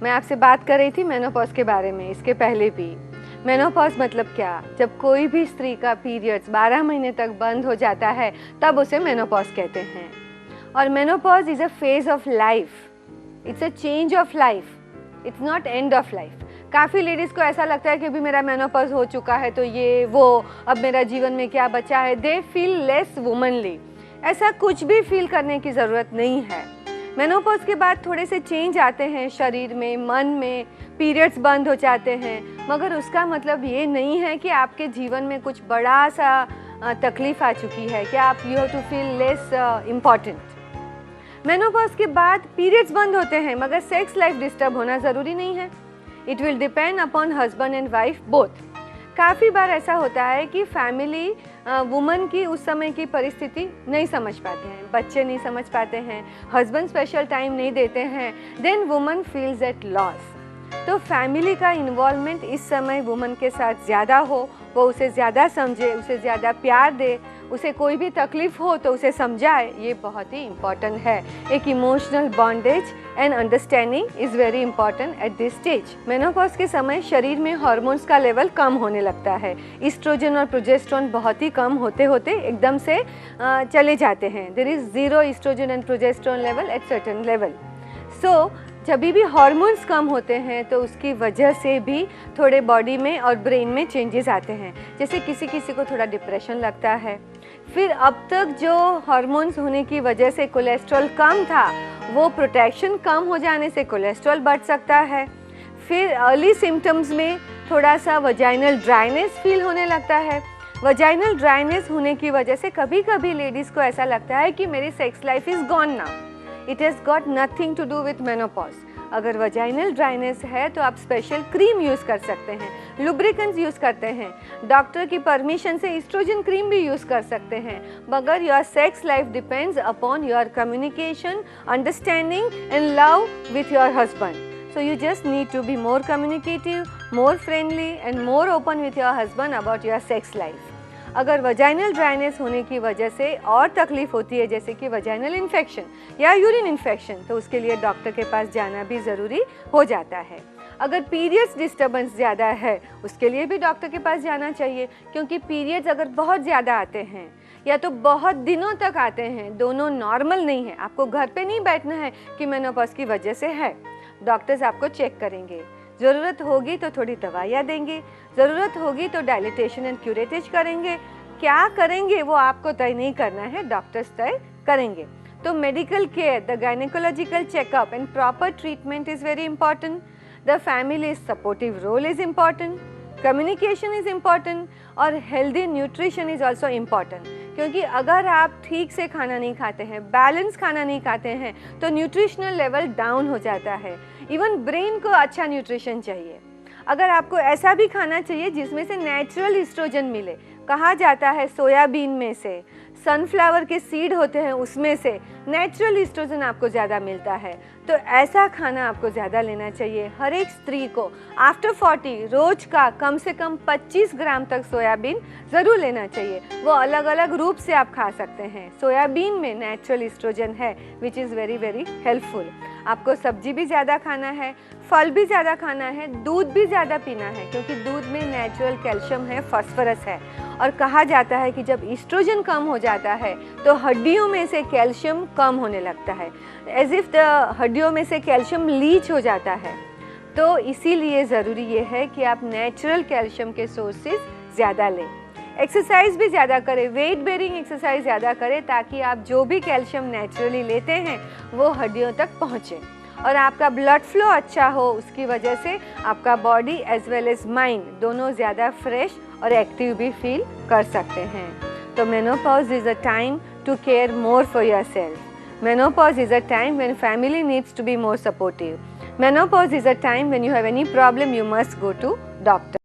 मैं आपसे बात कर रही थी मेनोपॉज के बारे में, इसके पहले भी। मेनोपॉज मतलब क्या? जब कोई भी स्त्री का पीरियड्स 12 महीने तक बंद हो जाता है तब उसे मेनोपॉज कहते हैं। और menopause is a phase of life, it's a change of life, it's not end of life. काफ़ी लेडीज़ को ऐसा लगता है कि अभी मेरा मेनोपॉज हो चुका है तो ये वो, अब मेरा जीवन में क्या बचा है। They feel less womanly. ऐसा कुछ भी फील करने की ज़रूरत नहीं है। मेनोपॉज के बाद थोड़े से चेंज आते हैं शरीर में, मन में, पीरियड्स बंद हो जाते हैं, मगर उसका मतलब ये नहीं है कि आपके जीवन में कुछ बड़ा सा तकलीफ़ आ चुकी है कि आप you have to feel less important. Menopause के बाद पीरियड्स बंद होते हैं मगर सेक्स लाइफ डिस्टर्ब होना ज़रूरी नहीं है। It will depend upon husband and wife both. काफ़ी बार ऐसा होता है कि फैमिली वुमन की उस समय की परिस्थिति नहीं समझ पाते हैं, बच्चे नहीं समझ पाते हैं, हस्बैंड स्पेशल टाइम नहीं देते हैं, then woman feels at loss. तो फैमिली का इन्वॉल्वमेंट इस समय वुमन के साथ ज़्यादा हो, वो उसे ज़्यादा समझे, उसे ज़्यादा प्यार दे, उसे कोई भी तकलीफ़ हो तो उसे समझाए, ये बहुत ही इम्पॉर्टेंट है। एक emotional bondage and understanding is very important at this stage. Menopause के समय शरीर में हार्मोन्स का लेवल कम होने लगता है। ईस्ट्रोजन और प्रोजेस्टेरोन बहुत ही कम होते होते एकदम से चले जाते हैं। There is zero oestrogen and progesterone level at certain level. So जब भी हार्मोन्स कम होते हैं तो उसकी वजह से भी थोड़े बॉडी में और ब्रेन में चेंजेस आते हैं। जैसे किसी किसी को थोड़ा डिप्रेशन लगता है। फिर अब तक जो हार्मोन्स होने की वजह से कोलेस्ट्रॉल कम था, वो प्रोटेक्शन कम हो जाने से कोलेस्ट्रॉल बढ़ सकता है। फिर अर्ली सिम्टम्स में थोड़ा सा वजाइनल ड्राइनेस फील होने लगता है। वजाइनल ड्राइनेस होने की वजह से कभी कभी लेडीज़ को ऐसा लगता है कि मेरी sex life is gone now. It has got nothing to do with menopause. अगर वजाइनल ड्राइनेस है तो आप स्पेशल क्रीम यूज़ कर सकते हैं, लुब्रिकेंट्स यूज़ करते हैं, डॉक्टर की परमिशन से ईस्ट्रोजन क्रीम भी यूज़ कर सकते हैं। मगर your sex life depends upon your communication, understanding and love with your husband. So you just need to be more communicative, more friendly and more open with your husband about your sex life. अगर vaginal dryness होने की वजह से और तकलीफ होती है, जैसे कि वजाइनल इन्फेक्शन या यूरिन इन्फेक्शन, तो उसके लिए डॉक्टर के पास जाना भी ज़रूरी हो जाता है। अगर पीरियड्स डिस्टर्बेंस ज़्यादा है, उसके लिए भी डॉक्टर के पास जाना चाहिए, क्योंकि पीरियड्स अगर बहुत ज़्यादा आते हैं या तो बहुत दिनों तक आते हैं, दोनों नॉर्मल नहीं है। आपको घर पे नहीं बैठना है कि मेनोपॉज की वजह से है। डॉक्टर्स आपको चेक करेंगे, ज़रूरत होगी तो थोड़ी दवाइयाँ देंगे, ज़रूरत होगी तो डायलिटेशन एंड क्यूरेटेज करेंगे। क्या करेंगे वो आपको तय नहीं करना है, डॉक्टर्स तय करेंगे। तो medical care, the gynaecological checkup and proper treatment is very important. The family supportive role is important, communication is important और healthy nutrition is also important. क्योंकि अगर आप ठीक से खाना नहीं खाते हैं, बैलेंस खाना नहीं खाते हैं, तो न्यूट्रिशनल लेवल डाउन हो जाता है। इवन ब्रेन को अच्छा न्यूट्रिशन चाहिए। अगर आपको ऐसा भी खाना चाहिए जिसमें से नेचुरल ईस्ट्रोजन मिले, कहा जाता है सोयाबीन में से, सनफ्लावर के सीड होते हैं उसमें से नेचुरल ईस्ट्रोजन आपको ज़्यादा मिलता है, तो ऐसा खाना आपको ज़्यादा लेना चाहिए। हर एक स्त्री को आफ्टर 40 रोज का कम से कम 25 ग्राम तक सोयाबीन ज़रूर लेना चाहिए। वो अलग अलग रूप से आप खा सकते हैं। सोयाबीन में नेचुरल ईस्ट्रोजन है which is very very helpful. आपको सब्जी भी ज़्यादा खाना है, फल भी ज़्यादा खाना है, दूध भी ज़्यादा पीना है, क्योंकि दूध में नेचुरल कैल्शियम है, फास्फोरस है। और कहा जाता है कि जब ईस्ट्रोजन कम हो जाता है तो हड्डियों में से कैल्शियम कम होने लगता है, एज इफ़ द हड्डियों में से कैल्शियम लीच हो जाता है। तो इसीलिए ज़रूरी ये है कि आप नेचुरल कैल्शियम के सोर्सेज ज़्यादा लें। एक्सरसाइज भी ज़्यादा करें, वेट बेरिंग एक्सरसाइज ज़्यादा करें, ताकि आप जो भी कैल्शियम नेचुरली लेते हैं वो हड्डियों तक पहुँचे और आपका ब्लड फ्लो अच्छा हो। उसकी वजह से आपका body as well as mind दोनों ज़्यादा फ्रेश और एक्टिव भी फील कर सकते हैं। तो menopause is a time to care more for yourself. Menopause is a time when family needs to be more supportive. Menopause is a time when you have any problem, you must go to doctor.